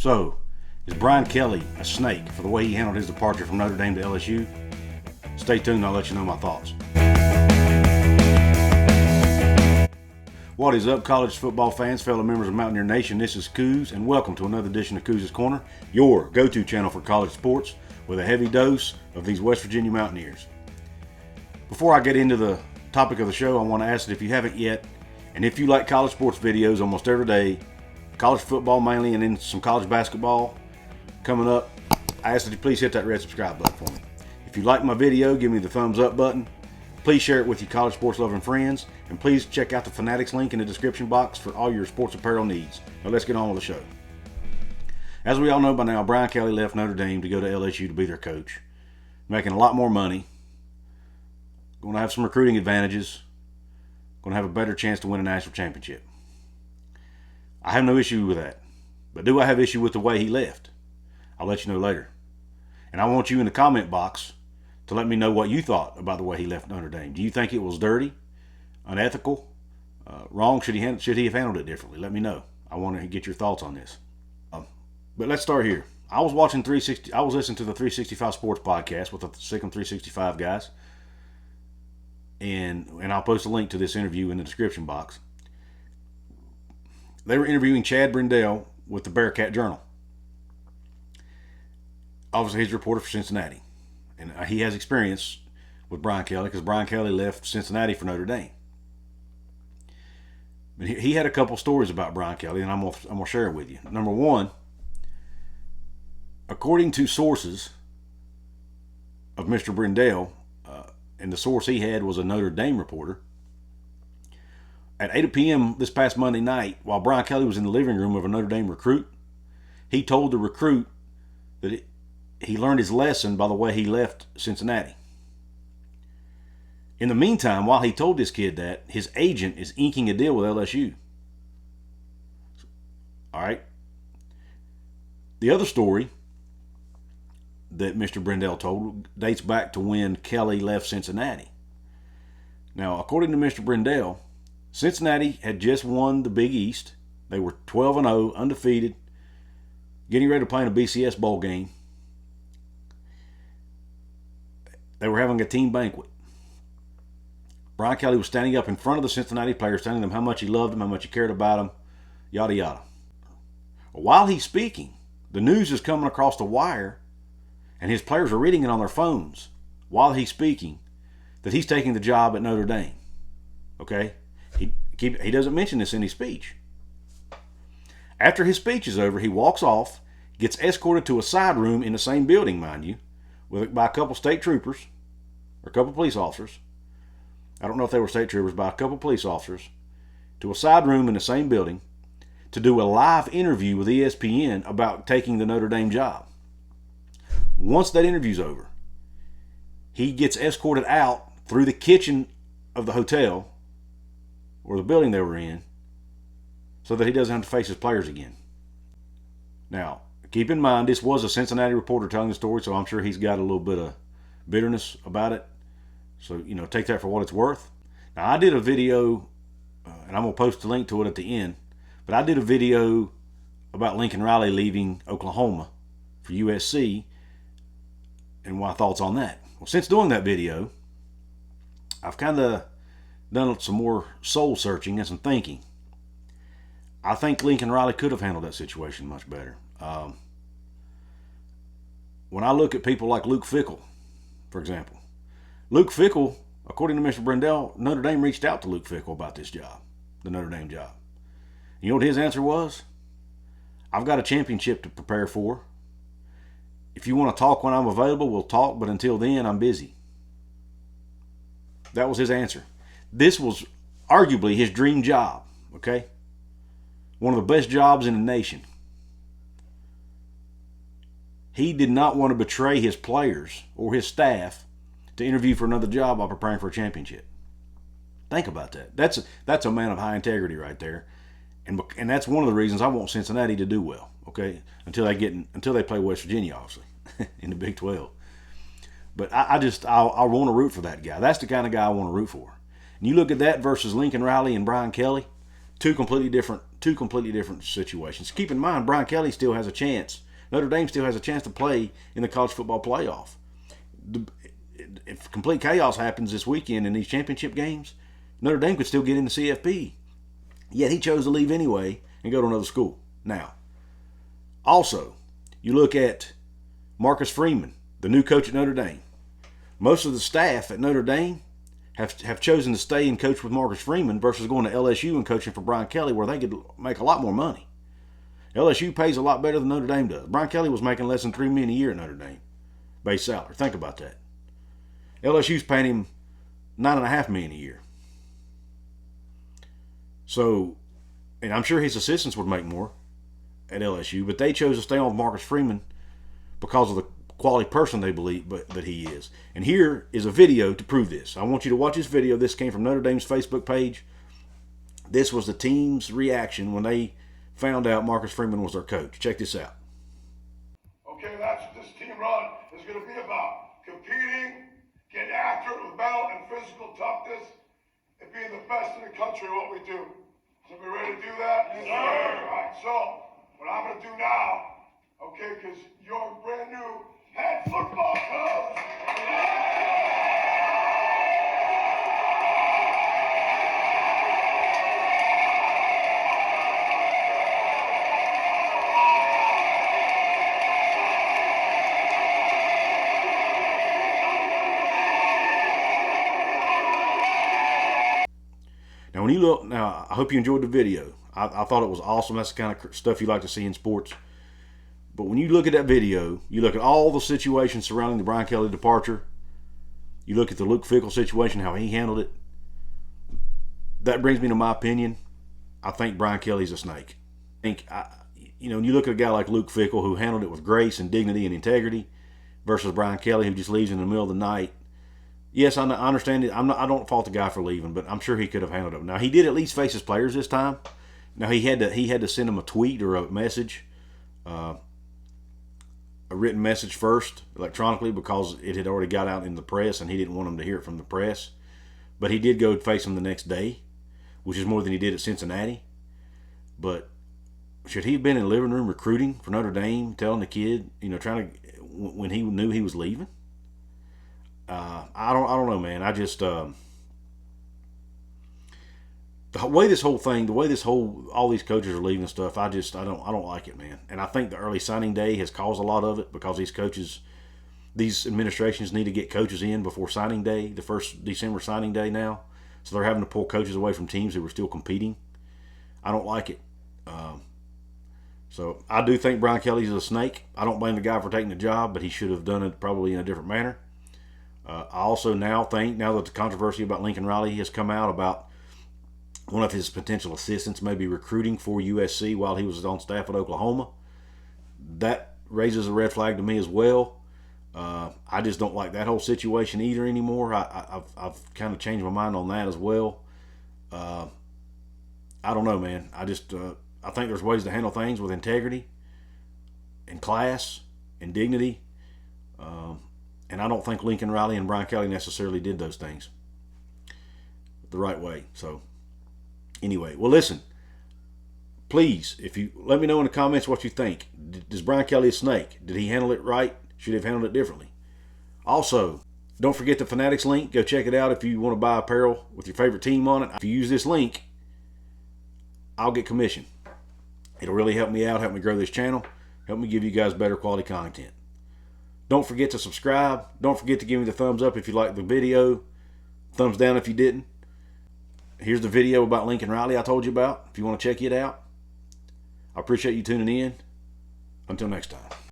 So, is Brian Kelly a snake for the way he handled his departure from Notre Dame to LSU? Stay tuned, I'll let you know my thoughts. What is up, college football fans, fellow members of Mountaineer Nation? This is Coos, and welcome to another edition of Coos' Corner, your go-to channel for college sports with a heavy dose of these West Virginia Mountaineers. Before I get into the topic of the show, I want to ask that if you haven't yet, and if you like college sports videos almost every day, college football mainly, and then some college basketball coming up, I ask that you please hit that red subscribe button for me. If you like my video, give me the thumbs up button. Please share it with your college sports loving friends, and please check out the Fanatics link in the description box for all your sports apparel needs. Now let's get on with the show. As we all know by now, Brian Kelly left Notre Dame to go to LSU to be their coach, making a lot more money, going to have some recruiting advantages, going to have a better chance to win a national championship. I have no issue with that, but do I have issue with the way he left? I'll let you know later. And I want you in the comment box to let me know what you thought about the way he left Notre Dame. Do you think it was dirty, unethical, wrong? Should he have handled it differently? Let me know. I want to get your thoughts on this. But let's start here. I was listening to the 365 Sports podcast with the Sikkim 365 guys, and I'll post a link to this interview in the description box. They were interviewing Chad Brendel with the Bearcat Journal. Obviously, he's a reporter for Cincinnati. And he has experience with Brian Kelly because Brian Kelly left Cincinnati for Notre Dame. But he had a couple stories about Brian Kelly, and I'm gonna share it with you. Number one, according to sources of Mr. Brendel, and the source he had was a Notre Dame reporter, at 8 p.m. this past Monday night, while Brian Kelly was in the living room of a Notre Dame recruit, he told the recruit that he learned his lesson by the way he left Cincinnati. In the meantime, while he told this kid that, his agent is inking a deal with LSU. All right. The other story that Mr. Brendel told dates back to when Kelly left Cincinnati. Now, according to Mr. Brendel, Cincinnati had just won the Big East. They were 12-0, undefeated, getting ready to play in a BCS bowl game. They were having a team banquet. Brian Kelly was standing up in front of the Cincinnati players, telling them how much he loved them, how much he cared about them, yada, yada. While he's speaking, the news is coming across the wire, and his players are reading it on their phones while he's speaking, that he's taking the job at Notre Dame. Okay? He doesn't mention this in his speech. After his speech is over, he walks off, gets escorted to a side room in the same building, mind you, by a couple state troopers, or a couple police officers. I don't know if they were state troopers, by a couple police officers, to a side room in the same building to do a live interview with ESPN about taking the Notre Dame job. Once that interview's over, he gets escorted out through the kitchen of the hotel or the building they were in so that he doesn't have to face his players again. Now, keep in mind, this was a Cincinnati reporter telling the story, so I'm sure he's got a little bit of bitterness about it. So, take that for what it's worth. Now, I did a video, and I'm going to post a link to it at the end, but I did a video about Lincoln Riley leaving Oklahoma for USC and my thoughts on that. Well, since doing that video, I've kind of done some more soul searching and some thinking. I think Lincoln Riley could have handled that situation much better. When I look at people like Luke Fickell, for example, Luke Fickell, according to Mr. Brendel, Notre Dame reached out to Luke Fickell about this job, the Notre Dame job. You know what his answer was? I've got a championship to prepare for. If you want to talk when I'm available, we'll talk, but until then, I'm busy. That was his answer. This was arguably his dream job, okay? One of the best jobs in the nation. He did not want to betray his players or his staff to interview for another job while preparing for a championship. Think about that. That's a man of high integrity right there, and that's one of the reasons I want Cincinnati to do well. Okay, until they play West Virginia, obviously, in the Big 12. But I want to root for that guy. That's the kind of guy I want to root for. And you look at that versus Lincoln Riley and Brian Kelly, two completely different two completely different situations. Keep in mind, Brian Kelly still has a chance. Notre Dame still has a chance to play in the college football playoff. If complete chaos happens this weekend in these championship games, Notre Dame could still get in the CFP. Yet he chose to leave anyway and go to another school. Now, also, you look at Marcus Freeman, the new coach at Notre Dame. Most of the staff at Notre Dame have chosen to stay and coach with Marcus Freeman versus going to LSU and coaching for Brian Kelly, where they could make a lot more money. LSU pays a lot better than Notre Dame does. Brian Kelly was making less than $3 million a year at Notre Dame, base salary. Think about that. LSU's paying him $9.5 million a year. So, and I'm sure his assistants would make more at LSU, but they chose to stay on with Marcus Freeman because of the quality person they believe that he is. And here is a video to prove this. I want you to watch this video. This came from Notre Dame's Facebook page. This was the team's reaction when they found out Marcus Freeman was their coach. Check this out. Okay, that's what this team run is going to be about. Competing, getting after it with mental and physical toughness, and being the best in the country at what we do. So we ready to do that? Yes, sir. All right, so what I'm going to do now, okay, because you're brand new head football coach. Now, when you look, now I hope you enjoyed the video. I thought it was awesome. That's the kind of stuff you like to see in sports. But when you look at that video, you look at all the situations surrounding the Brian Kelly departure. You look at the Luke Fickell situation, how he handled it. That brings me to my opinion. I think Brian Kelly's a snake. When you look at a guy like Luke Fickell who handled it with grace and dignity and integrity versus Brian Kelly who just leaves in the middle of the night. Yes, I understand it. I don't fault the guy for leaving, but I'm sure he could have handled it. Now, he did at least face his players this time. Now, he had to send them a tweet or a message, a written message first electronically because it had already got out in the press and he didn't want them to hear it from the press. But he did go face them the next day, which is more than he did at Cincinnati. But should he have been in the living room recruiting for Notre Dame, telling the kid, trying to, when he knew he was leaving? I don't know, man. I just the way all these coaches are leaving and stuff. I don't like it, man. And I think the early signing day has caused a lot of it because these administrations need to get coaches in before signing day, the first December signing day now. So they're having to pull coaches away from teams who are still competing. I don't like it. So I do think Brian Kelly's a snake. I don't blame the guy for taking the job, but he should have done it probably in a different manner. I also now think, now that the controversy about Lincoln Riley has come out about one of his potential assistants maybe recruiting for USC while he was on staff at Oklahoma, that raises a red flag to me as well. I just don't like that whole situation either anymore. I've kind of changed my mind on that as well. I don't know, man. I think there's ways to handle things with integrity and class and dignity. And I don't think Lincoln Riley and Brian Kelly necessarily did those things the right way. So anyway, well, listen, please, if you let me know in the comments what you think. Is Brian Kelly a snake? Did he handle it right? Should he have handled it differently? Also, don't forget the Fanatics link. Go check it out if you want to buy apparel with your favorite team on it. If you use this link, I'll get commission. It'll really help me out, help me grow this channel, help me give you guys better quality content. Don't forget to subscribe. Don't forget to give me the thumbs up if you liked the video. Thumbs down if you didn't. Here's the video about Lincoln Riley I told you about if you want to check it out. I appreciate you tuning in. Until next time.